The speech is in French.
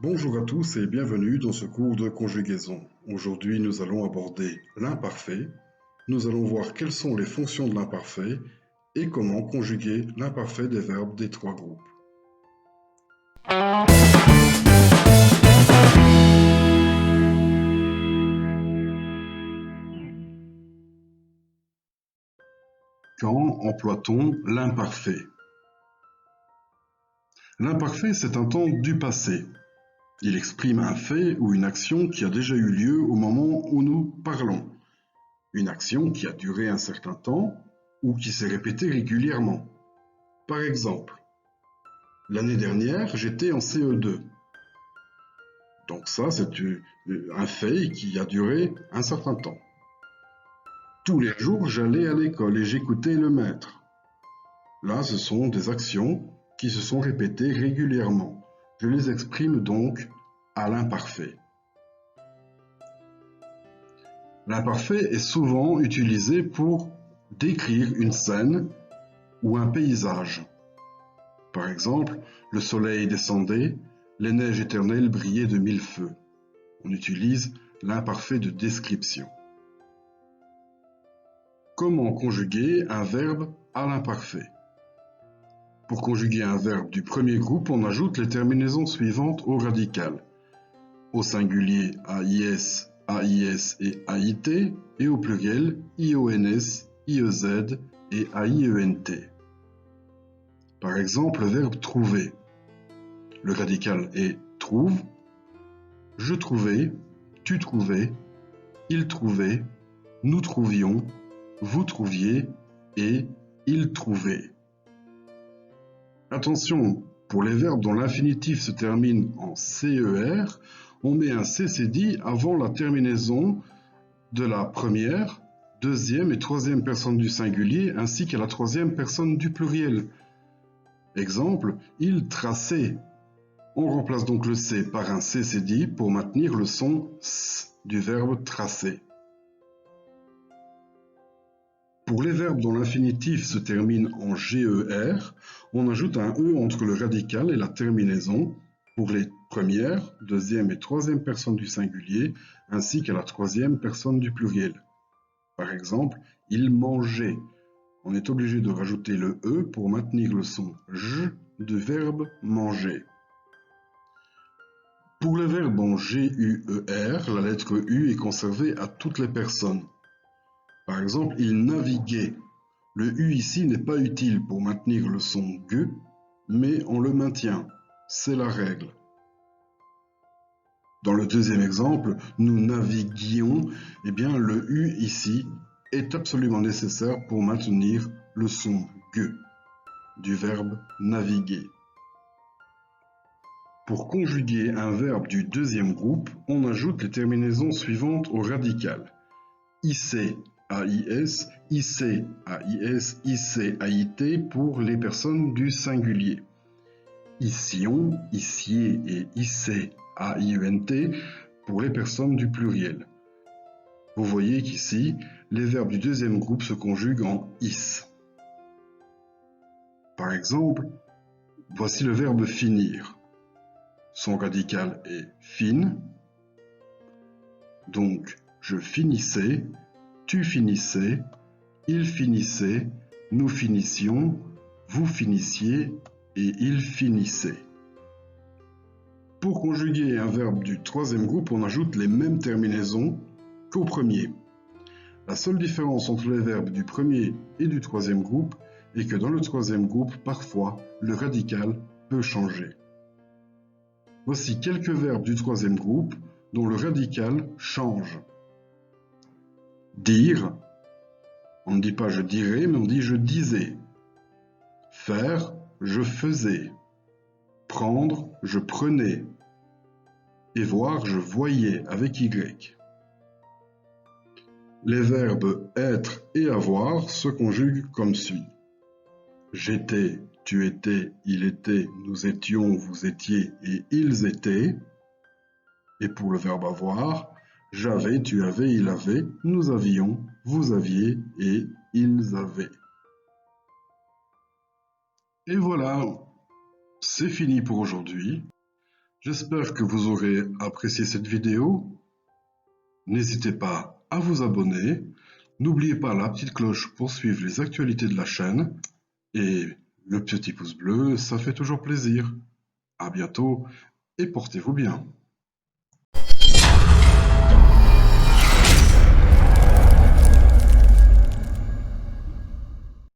Bonjour à tous et bienvenue dans ce cours de conjugaison. Aujourd'hui, nous allons aborder l'imparfait. Nous allons voir quelles sont les fonctions de l'imparfait et comment conjuguer l'imparfait des verbes des trois groupes. Quand emploie-t-on l'imparfait? L'imparfait, c'est un temps du passé. Il exprime un fait ou une action qui a déjà eu lieu au moment où nous parlons. Une action qui a duré un certain temps ou qui s'est répétée régulièrement. Par exemple, l'année dernière, j'étais en CE2. Donc ça, c'est un fait qui a duré un certain temps. Tous les jours, j'allais à l'école et j'écoutais le maître. Là, ce sont des actions qui se sont répétées régulièrement. Je les exprime donc à l'imparfait. L'imparfait est souvent utilisé pour décrire une scène ou un paysage. Par exemple, le soleil descendait, les neiges éternelles brillaient de mille feux. On utilise l'imparfait de description. Comment conjuguer un verbe à l'imparfait? Pour conjuguer un verbe du premier groupe, on ajoute les terminaisons suivantes au radical. Au singulier AIS, AIS et AIT, et au pluriel IONS, IEZ et AIENT. Par exemple, le verbe trouver. Le radical est trouve, je trouvais, tu trouvais, il trouvait, nous trouvions, vous trouviez et il trouvait. Attention, pour les verbes dont l'infinitif se termine en CER, on met un CCD avant la terminaison de la première, deuxième et troisième personne du singulier ainsi qu'à la troisième personne du pluriel. Exemple, il traçait. On remplace donc le C par un CCD pour maintenir le son S du verbe tracer. Pour les verbes dont l'infinitif se termine en GER, on ajoute un E entre le radical et la terminaison pour les première, deuxième et troisième personnes du singulier, ainsi qu'à la troisième personne du pluriel. Par exemple, il mangeait. On est obligé de rajouter le E pour maintenir le son J du verbe manger. Pour les verbes en GUER, la lettre U est conservée à toutes les personnes. Par exemple, il naviguait. Le U ici n'est pas utile pour maintenir le son G, mais on le maintient. C'est la règle. Dans le deuxième exemple, nous naviguions, eh bien le U ici est absolument nécessaire pour maintenir le son G du verbe naviguer. Pour conjuguer un verbe du deuxième groupe, on ajoute les terminaisons suivantes au radical. IC, AIS, IC, AIS, IC, AIT pour les personnes du singulier. Icions, Icier et IC, AIENT pour les personnes du pluriel. Vous voyez qu'ici, les verbes du deuxième groupe se conjuguent en IS. Par exemple, voici le verbe finir. Son radical est fin. Donc, je finissais, tu finissais, il finissait, nous finissions, vous finissiez et il finissait. Pour conjuguer un verbe du troisième groupe, on ajoute les mêmes terminaisons qu'au premier. La seule différence entre les verbes du premier et du troisième groupe est que dans le troisième groupe, parfois, le radical peut changer. Voici quelques verbes du troisième groupe dont le radical change. Dire, on ne dit pas je dirais, mais on dit je disais. Faire, je faisais. Prendre, je prenais. et voir, je voyais avec Y. Les verbes être et avoir se conjuguent comme suit. J'étais, tu étais, il était, nous étions, vous étiez et ils étaient. Et pour le verbe avoir, j'avais, tu avais, il avait, nous avions, vous aviez et ils avaient. Et voilà, c'est fini pour aujourd'hui. J'espère que vous aurez apprécié cette vidéo. N'hésitez pas à vous abonner. N'oubliez pas la petite cloche pour suivre les actualités de la chaîne. Et le petit pouce bleu, ça fait toujours plaisir. À bientôt et portez-vous bien.